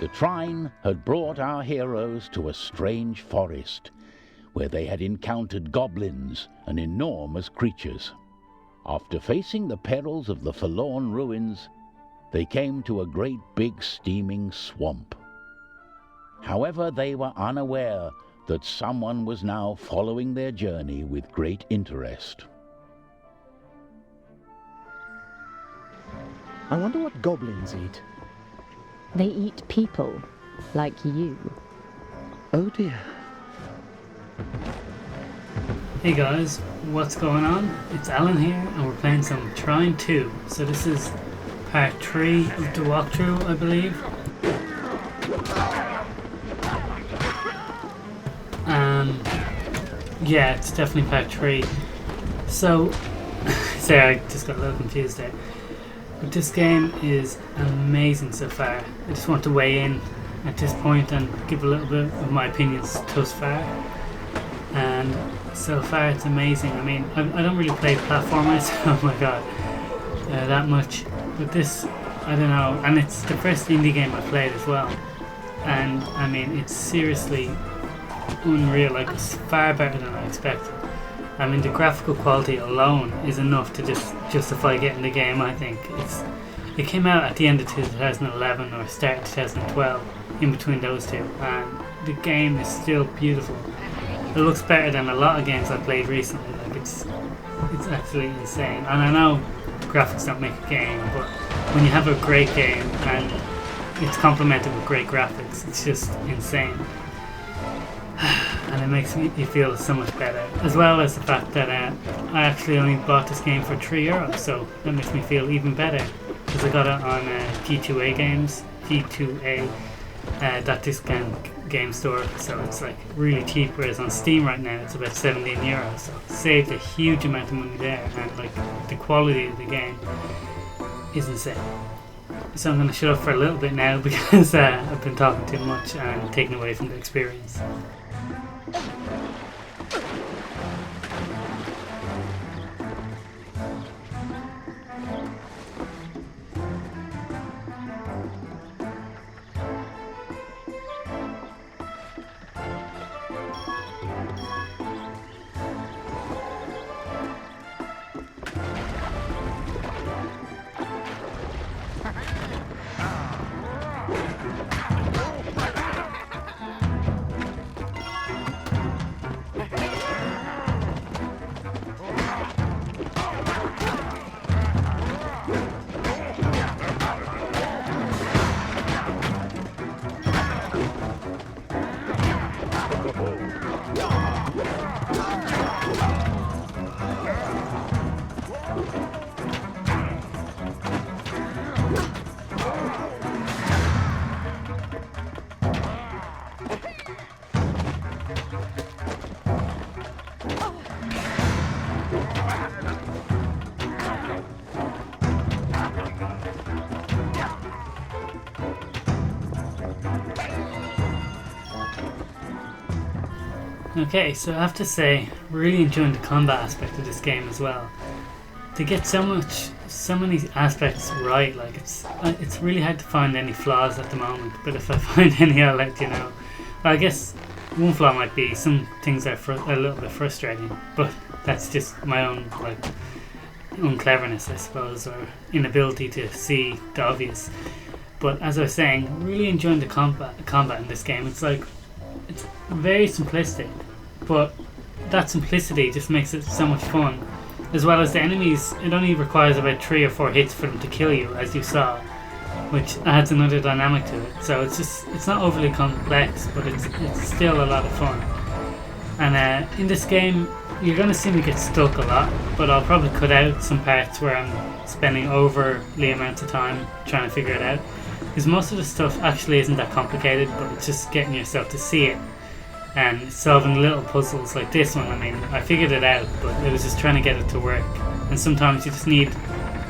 The Trine had brought our heroes to a strange forest, where they had encountered goblins and enormous creatures. After facing the perils of the forlorn ruins, they came to a great big steaming swamp. However, they were unaware that someone was now following their journey with great interest. I wonder what goblins eat. They eat people, like you. Oh dear. Hey guys, what's going on? It's Alan here, and we're playing some Trine 2. So this is part 3 of the walkthrough, I believe. Yeah, it's definitely part 3. So, sorry, I just got a little confused there. But this game is amazing so far. I just want to weigh in at this point and give a little bit of my opinions thus far. And so far it's amazing. I mean, I don't really play platformers, oh my god, that much. But this, I don't know, and it's the first indie game I played as well. And I mean, it's seriously unreal, like it's far better than I expected. I mean, the graphical quality alone is enough to just justify getting the game, I think. It came out at the end of 2011 or start of 2012, in between those two, and the game is still beautiful. It looks better than a lot of games I've played recently. Like it's actually insane. And I know graphics don't make a game, but when you have a great game and it's complemented with great graphics, it's just insane. And it makes you feel so much better, as well as the fact that I actually only bought this game for €3, so that makes me feel even better, because I got it on G2A games, G2A.discount game store, so it's like really cheap, whereas on Steam right now it's about €17, so saved a huge amount of money there, and like the quality of the game is insane. So I'm going to shut up for a little bit now because I've been talking too much and taken away from the experience. Okay, so I have to say, really enjoying the combat aspect of this game as well. They get so many aspects right. Like it's really hard to find any flaws at the moment. But if I find any, I'll let you know. Well, I guess one flaw might be some things are a little bit frustrating, but that's just my own like uncleverness, I suppose, or inability to see the obvious. But as I was saying, really enjoying the combat in this game. It's very simplistic, but that simplicity just makes it so much fun. As well as the enemies, it only requires about 3 or 4 hits for them to kill you, as you saw, which adds another dynamic to it. So it's not overly complex, but it's still a lot of fun. And in this game, you're going to see me get stuck a lot, but I'll probably cut out some parts where I'm spending overly amounts of time trying to figure it out. Because most of the stuff actually isn't that complicated, but it's just getting yourself to see it and solving little puzzles like this one. I mean, I figured it out, but it was just trying to get it to work. And sometimes you just need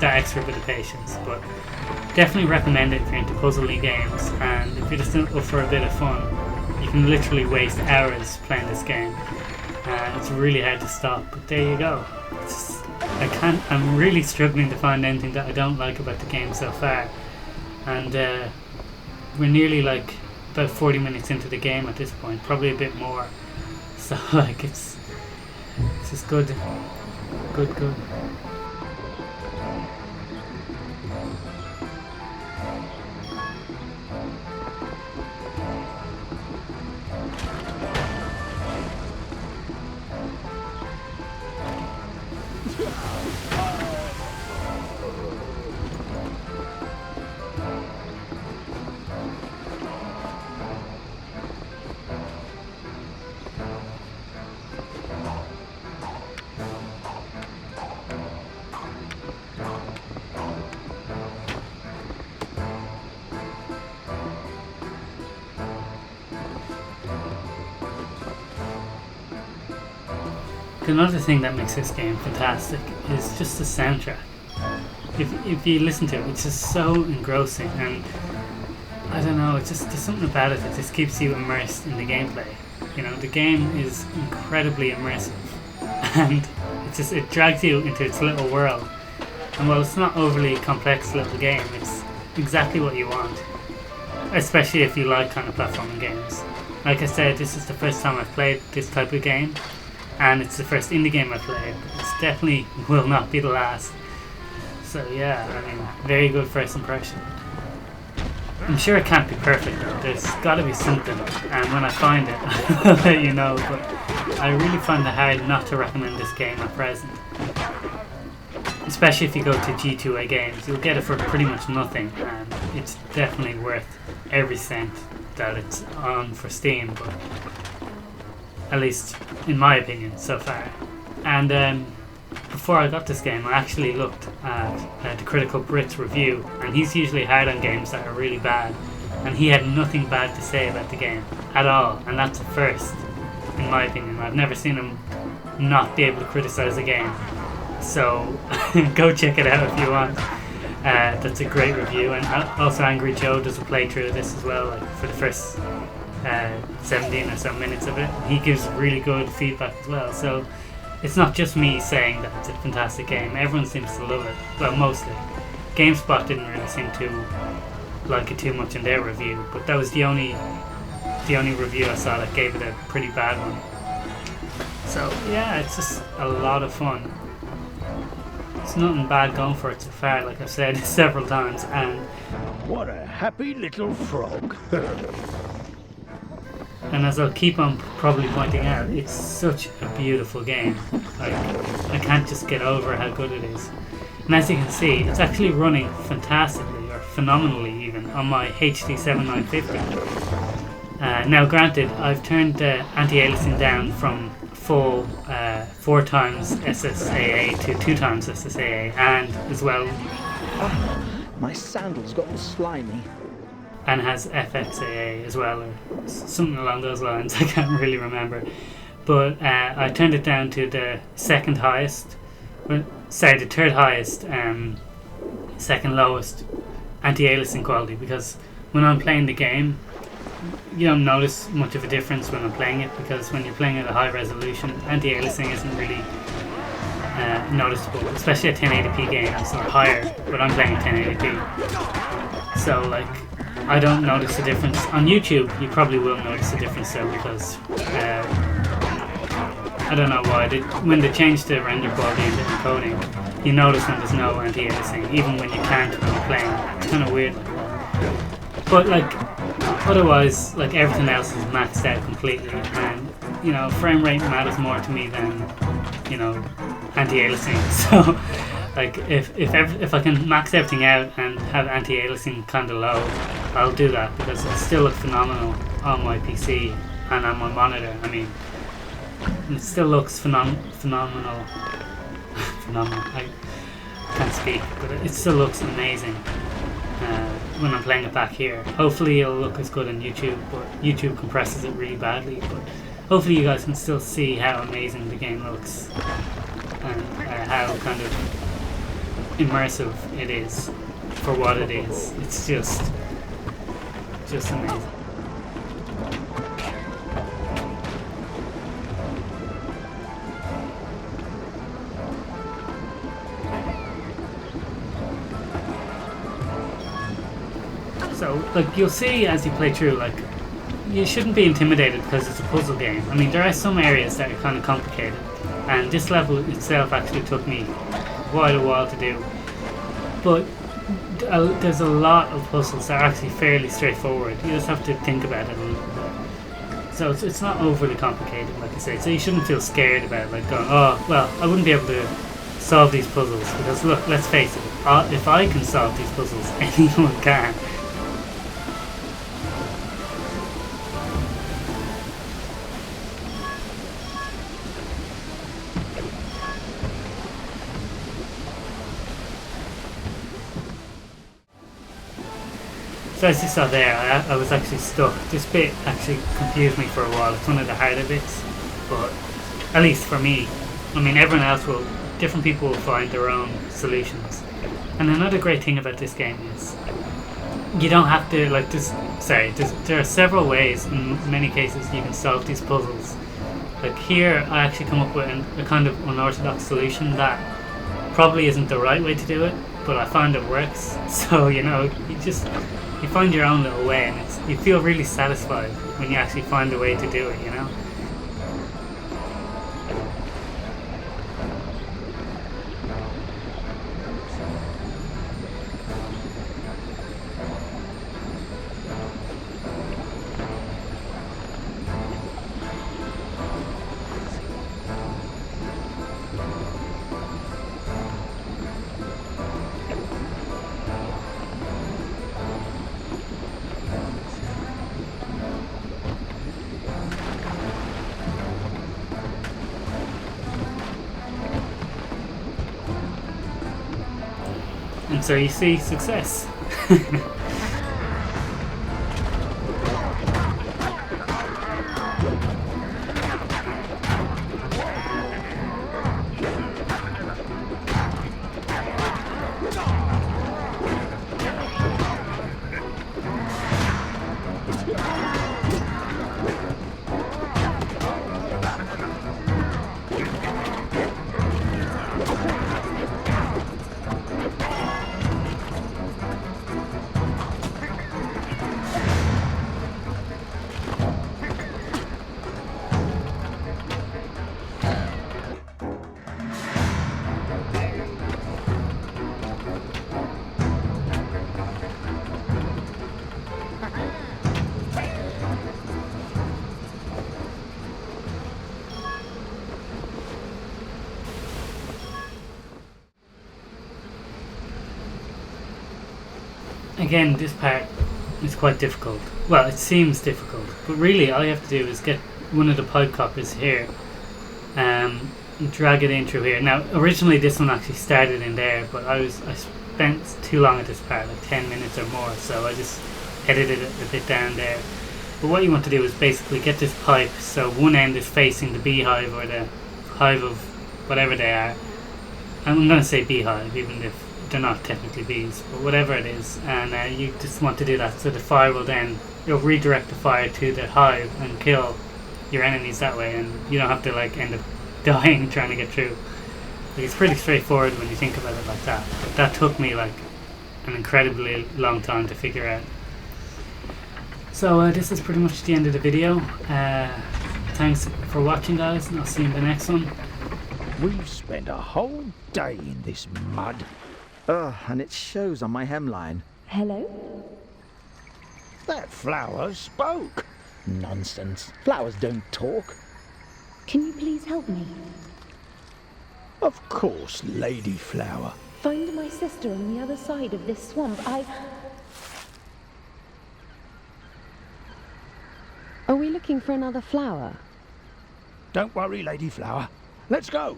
that extra bit of patience. But definitely recommend it if you're into puzzly games, and if you're just up for a bit of fun, you can literally waste hours playing this game. It's really hard to stop, but there you go. I'm really struggling to find anything that I don't like about the game so far. And we're nearly like about 40 minutes into the game at this point, probably a bit more. So like it's just good. Another thing that makes this game fantastic is just the soundtrack. If you listen to it, it's just so engrossing, and I don't know, it's just there's something about it that just keeps you immersed in the gameplay. You know, the game is incredibly immersive, and it drags you into its little world. And while it's not overly complex little game, it's exactly what you want, especially if you like kind of platforming games. Like I said, this is the first time I've played this type of game, and it's the first indie game I played, but it definitely will not be the last. So yeah, I mean, very good first impression. I'm sure it can't be perfect though, there's gotta be something, and when I find it, I'll let you know, but I really find it hard not to recommend this game at present. Especially if you go to G2A Games, you'll get it for pretty much nothing, and it's definitely worth every cent that it's on for Steam, but at least in my opinion so far. And before I got this game, I actually looked at the Critical Brit's review, and he's usually hard on games that are really bad, and he had nothing bad to say about the game at all, and that's a first in my opinion. I've never seen him not be able to criticize a game, so go check it out if you want. That's a great review, and also Angry Joe does a playthrough of this as well, like for the first 17 or so minutes of it. He gives really good feedback as well, so it's not just me saying that it's a fantastic game. Everyone seems to love it, well, mostly. GameSpot didn't really seem to like it too much in their review, but that was the only review I saw that gave it a pretty bad one. So yeah, it's just a lot of fun. It's nothing bad going for it so far, like I've said several times, and What a happy little frog. and as I'll keep on probably pointing out, it's such a beautiful game. Like, I can't just get over how good it is. And as you can see, it's actually running fantastically, or phenomenally even, on my HD 7950. Now granted, I've turned the anti-aliasing down from full 4 times SSAA to 2 times SSAA, and as well... My sandal's gotten slimy. And has FXAA as well, or something along those lines. I can't really remember, but I turned it down to the the third highest, second lowest anti-aliasing quality, because when I'm playing the game, you don't notice much of a difference when I'm playing it, because when you're playing at a high resolution, anti-aliasing isn't really noticeable, especially at 1080p games or higher, but I'm playing at 1080p, so like I don't notice the difference. On YouTube, you probably will notice the difference though, because I don't know why. When they change the render quality and the encoding, you notice when there's no anti-aliasing, even when you can't when you're playing. It's kind of weird like that. But like, otherwise, like everything else is maxed out completely, and you know, frame rate matters more to me than, you know, anti-aliasing. So like if I can max everything out and have anti-aliasing kind of low, I'll do that, because it still looks phenomenal on my PC and on my monitor. I mean, it still looks phenomenal. Phenomenal. I can't speak, but it still looks amazing when I'm playing it back here. Hopefully it'll look as good on YouTube, but YouTube compresses it really badly. But hopefully you guys can still see how amazing the game looks, and how kind of immersive it is for what it is. It's just amazing. So, like, you'll see as you play through, like, you shouldn't be intimidated because it's a puzzle game. I mean, there are some areas that are kind of complicated, and this level itself actually took me quite a while to do. But there's a lot of puzzles that are actually fairly straightforward. You just have to think about it a little bit. So it's not overly complicated, like I say. So you shouldn't feel scared about it, like going, oh, well, I wouldn't be able to solve these puzzles. Because look, let's face it, if I can solve these puzzles, anyone can. So as you saw there, I was actually stuck. This bit actually confused me for a while. It's one of the harder bits, but at least for me. I mean, everyone else will, different people will find their own solutions. And another great thing about this game is you don't have to, like, there are several ways, in many cases, you can solve these puzzles. Like here, I actually come up with a kind of unorthodox solution that probably isn't the right way to do it, but I find it works. So, you know, you find your own little way, and you feel really satisfied when you actually find a way to do it, you know? And so you see success. Again, this part is quite difficult. Well, it seems difficult, but really all you have to do is get one of the pipe coppers here and drag it in through here. Now, originally this one actually started in there, but I spent too long at this part, like 10 minutes or more, so I just edited it a bit down there. But what you want to do is basically get this pipe so one end is facing the beehive or the hive of whatever they are. I'm going to say beehive, even if they're not technically bees, but whatever it is, and you just want to do that so the fire will then, you'll redirect the fire to the hive and kill your enemies that way, and you don't have to like end up dying trying to get through. Like, it's pretty straightforward when you think about it like that, but that took me like an incredibly long time to figure out. So this is pretty much the end of the video. Thanks for watching, guys, and I'll see you in the next one. We've spent a whole day in this mud. And it shows on my hemline. Hello? That flower spoke. Nonsense. Flowers don't talk. Can you please help me? Of course, Lady Flower. Find my sister on the other side of this swamp. Are we looking for another flower? Don't worry, Lady Flower. Let's go.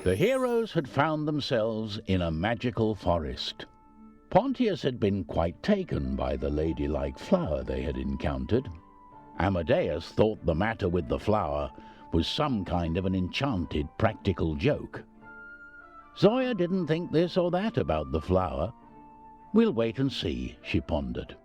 The heroes had found themselves in a magical forest. Pontius had been quite taken by the ladylike flower they had encountered. Amadeus thought the matter with the flower was some kind of an enchanted practical joke. Zoya didn't think this or that about the flower. We'll wait and see, she pondered.